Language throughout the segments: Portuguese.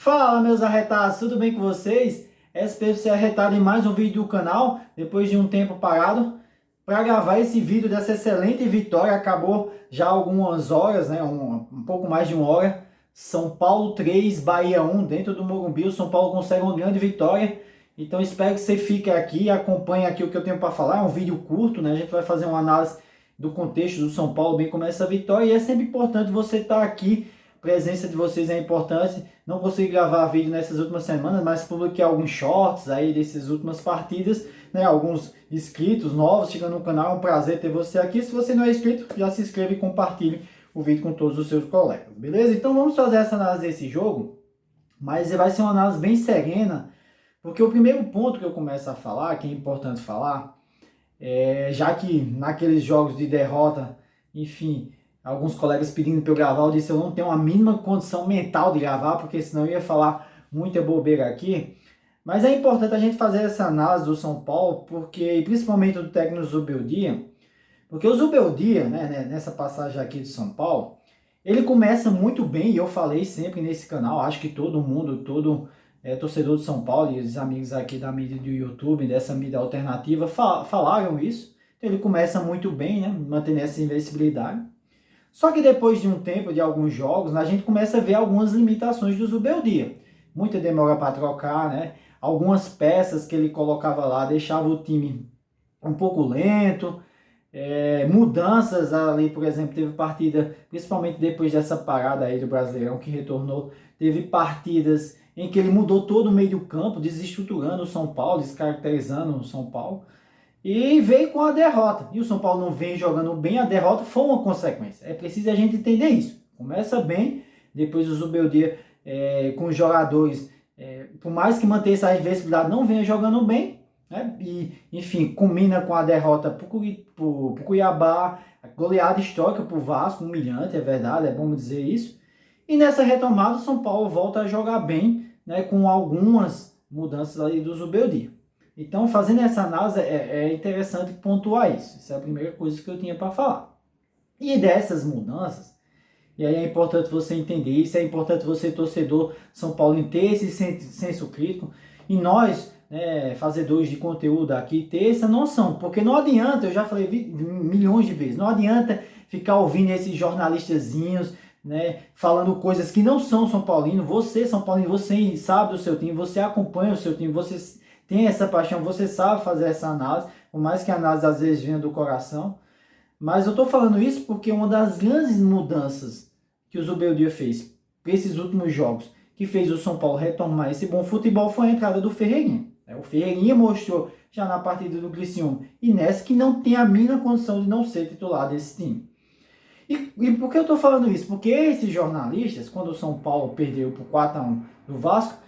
Fala, meus arretados, tudo bem com vocês? Espero ser arretado em mais um vídeo do canal, depois de um tempo parado, para gravar esse vídeo dessa excelente vitória. Acabou já algumas horas, né? Um pouco mais de uma hora. São Paulo 3, Bahia 1, dentro do Morumbi. O São Paulo consegue uma grande vitória. Então espero que você fique aqui e acompanhe aqui o que eu tenho para falar. É um vídeo curto, né? A gente vai fazer uma análise do contexto do São Paulo, bem como essa vitória. E é sempre importante você estar aqui. A presença de vocês é importante. Não consegui gravar vídeo nessas últimas semanas, mas publiquei alguns shorts aí dessas últimas partidas, né? Alguns inscritos novos chegando no canal. É um prazer ter você aqui. Se você não é inscrito, já se inscreva e compartilhe o vídeo com todos os seus colegas, beleza? Então vamos fazer essa análise desse jogo, mas vai ser uma análise bem serena, porque o primeiro ponto que eu começo a falar, que é importante falar, já que naqueles jogos de derrota, enfim, alguns colegas pedindo para eu gravar, eu disse eu não tenho a mínima condição mental de gravar, porque senão eu ia falar muita bobeira aqui. Mas é importante a gente fazer essa análise do São Paulo, porque principalmente do técnico Zubeldia, porque o Zubeldia, né, nessa passagem aqui de São Paulo, ele começa muito bem, e eu falei sempre nesse canal, acho que todo mundo, todo torcedor de São Paulo e os amigos aqui da mídia do YouTube, dessa mídia alternativa, falaram isso. Então ele começa muito bem, né, mantendo essa invencibilidade. Só que depois de um tempo, de alguns jogos, a gente começa a ver algumas limitações do Zubeldia. Muita demora para trocar, né? Algumas peças que ele colocava lá deixava o time um pouco lento. Mudanças ali, por exemplo, teve partida, principalmente depois dessa parada aí do Brasileirão que retornou, teve partidas em que ele mudou todo o meio do campo, desestruturando o São Paulo, descaracterizando o São Paulo, e veio com a derrota. E o São Paulo não vem jogando bem, a derrota foi uma consequência. É preciso a gente entender isso. Começa bem, depois o Zubeldia com os jogadores, por mais que mantenha essa invencibilidade, não venha jogando bem, né? E, enfim, combina com a derrota para o Cuiabá, a goleada histórica para o Vasco, humilhante, é verdade, é bom dizer isso. E nessa retomada, o São Paulo volta a jogar bem, né, com algumas mudanças ali do Zubeldia. Então, fazendo essa análise, é interessante pontuar isso. Essa é a primeira coisa que eu tinha para falar. E dessas mudanças, e aí é importante você entender isso, é importante você, torcedor São Paulo, ter esse senso crítico. E nós, fazedores de conteúdo aqui, ter essa noção. Porque não adianta, eu já falei milhões de vezes, não adianta ficar ouvindo esses jornalistazinhos, né, falando coisas que não são São Paulino. Você, São Paulino, você sabe do seu time, você acompanha o seu time, você tem essa paixão, você sabe fazer essa análise, por mais que a análise às vezes venha do coração. Mas eu estou falando isso porque uma das grandes mudanças que o Zubeldia fez para esses últimos jogos, que fez o São Paulo retomar esse bom futebol, foi a entrada do Ferreirinha. O Ferreirinha mostrou já na partida do Criciúma e nessa que não tem a mínima condição de não ser titular desse time. E por que eu estou falando isso? Porque esses jornalistas, quando o São Paulo perdeu por 4-1 do Vasco,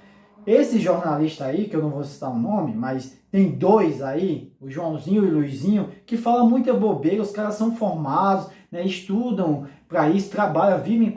esse jornalista aí, que eu não vou citar o nome, mas tem dois aí, o Joãozinho e o Luizinho, que falam muita bobeira. Os caras são formados, né, estudam para isso, trabalham, vivem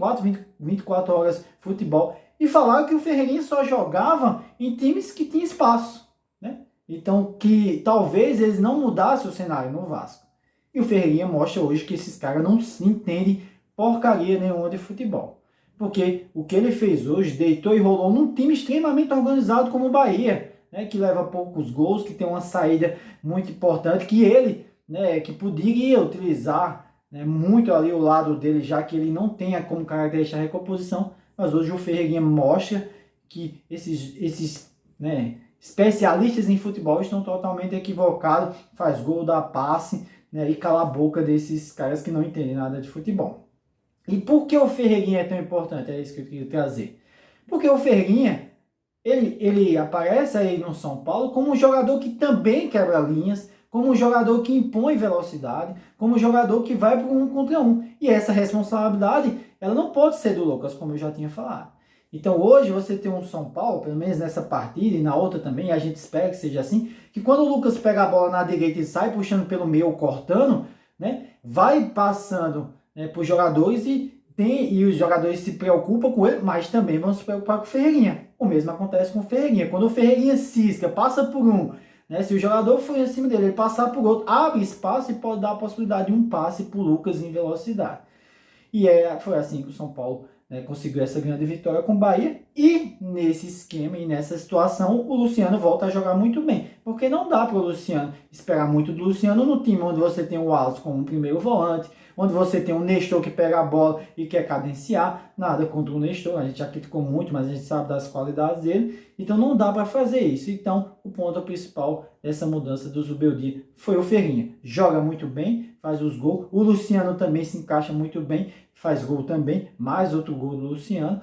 24 horas futebol. E falaram que o Ferreirinha só jogava em times que tinham espaço, né? Então, que talvez eles não mudassem o cenário no Vasco. E o Ferreirinha mostra hoje que esses caras não se entendem porcaria nenhuma de futebol. Porque o que ele fez hoje, deitou e rolou num time extremamente organizado como o Bahia, né, que leva poucos gols, que tem uma saída muito importante, que ele, né, que poderia utilizar, né, muito ali o lado dele, já que ele não tem como característica a recomposição, mas hoje o Ferreirinha mostra que esses especialistas em futebol estão totalmente equivocados, faz gol, dá passe, né, e cala a boca desses caras que não entendem nada de futebol. E por que o Ferreirinha é tão importante? É isso que eu queria trazer. Porque o Ferreirinha, ele aparece aí no São Paulo como um jogador que também quebra linhas, como um jogador que impõe velocidade, como um jogador que vai para um 1 contra 1. E essa responsabilidade, ela não pode ser do Lucas, como eu já tinha falado. Então hoje você tem um São Paulo, pelo menos nessa partida e na outra também, a gente espera que seja assim, que quando o Lucas pega a bola na direita e sai puxando pelo meio, cortando, né, vai passando para os jogadores e os jogadores se preocupam com ele, mas também vão se preocupar com o Ferreirinha. O mesmo acontece com o Ferreirinha. Quando o Ferreirinha cisca, passa por um, né, se o jogador for em cima dele, ele passar por outro, abre espaço e pode dar a possibilidade de um passe para o Lucas em velocidade. E foi assim que o São Paulo né, conseguiu essa grande vitória com o Bahia, e nesse esquema e nessa situação o Luciano volta a jogar muito bem, porque não dá para o Luciano esperar muito do Luciano no time onde você tem o Alisson como primeiro volante, onde você tem o Nestor que pega a bola e quer cadenciar. Nada contra o Nestor, a gente já criticou muito, mas a gente sabe das qualidades dele, então não dá para fazer isso. Então o ponto principal dessa mudança do Zubeldia foi o Ferrinha, joga muito bem, faz os gols, o Luciano também se encaixa muito bem, faz gol também, mais outro gol do Luciano,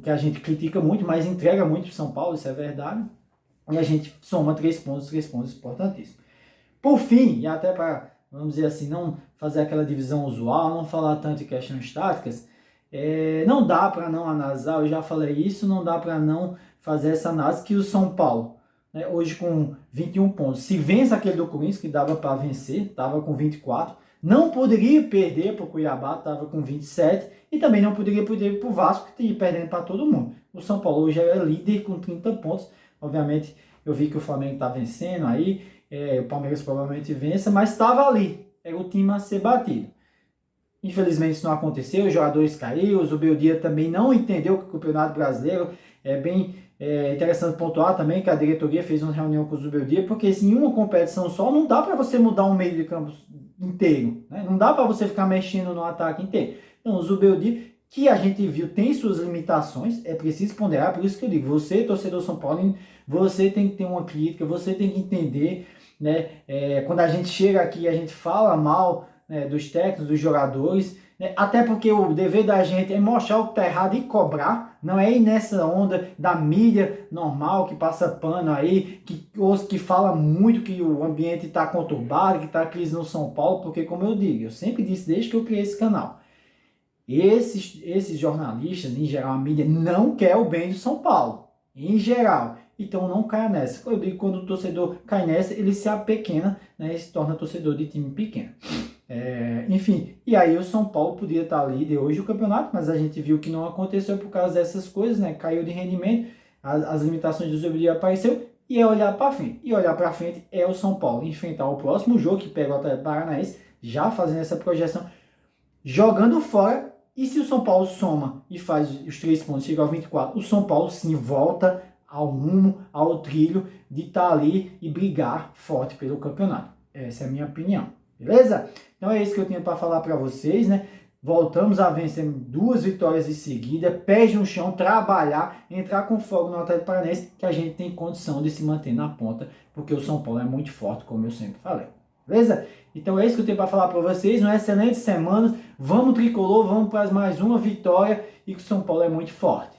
que a gente critica muito, mas entrega muito para o São Paulo, isso é verdade, e a gente soma 3 pontos importantíssimos. Por fim, e até para, vamos dizer assim, não fazer aquela divisão usual, não falar tanto de questões táticas, não dá para não analisar, eu já falei isso, não dá para não fazer essa análise que o São Paulo, né, hoje com 21 pontos, se vence aquele do Corinthians, que dava para vencer, estava com 24, não poderia perder para o Cuiabá, estava com 27, e também não poderia perder para o Vasco, que ia perdendo para todo mundo. O São Paulo hoje é líder com 30 pontos, obviamente eu vi que o Flamengo está vencendo aí, o Palmeiras provavelmente vença, mas estava ali, era o time a ser batido. Infelizmente isso não aconteceu, os jogadores caíram, o Zubeldia também não entendeu que o Campeonato Brasileiro é bem interessante pontuar também que a diretoria fez uma reunião com o Zubeldia, porque se em uma competição só não dá para você mudar um meio de campo inteiro, né? Não dá para você ficar mexendo no ataque inteiro. Então o Zubeldia, que a gente viu, tem suas limitações, é preciso ponderar, por isso que eu digo, você, torcedor São Paulo, você tem que ter uma crítica, você tem que entender, né? Quando a gente chega aqui, a gente fala mal, né, dos técnicos, dos jogadores, né? Até porque o dever da gente é mostrar o que está errado e cobrar, não é ir nessa onda da mídia normal que passa pano aí, que fala muito que o ambiente está conturbado, que está crise no São Paulo, porque como eu digo, eu sempre disse desde que eu criei esse canal, esses jornalistas, em geral a mídia, não quer o bem do São Paulo, em geral. Então não caia nessa. Eu digo que quando o torcedor cai nessa, ele se apequena, né, e se torna torcedor de time pequeno. Enfim, e aí o São Paulo podia estar líder hoje do campeonato, mas a gente viu que não aconteceu por causa dessas coisas, né? Caiu de rendimento, as limitações do Zubeldia apareceu, e é olhar para frente. E olhar para frente é o São Paulo enfrentar o próximo jogo, que pega o Atlético Paranaense, já fazendo essa projeção, jogando fora. E se o São Paulo soma e faz os 3 pontos, chega ao 24, o São Paulo sim volta ao rumo, ao trilho de estar ali e brigar forte pelo campeonato. Essa é a minha opinião. Beleza? Então é isso que eu tinha para falar para vocês, né? Voltamos a vencer 2 vitórias em seguida, pés no chão, trabalhar, entrar com fogo no Atlético Paranaense, que a gente tem condição de se manter na ponta, porque o São Paulo é muito forte, como eu sempre falei. Beleza? Então é isso que eu tenho para falar para vocês. Uma excelente semana. Vamos tricolor, vamos para mais uma vitória, e que o São Paulo é muito forte.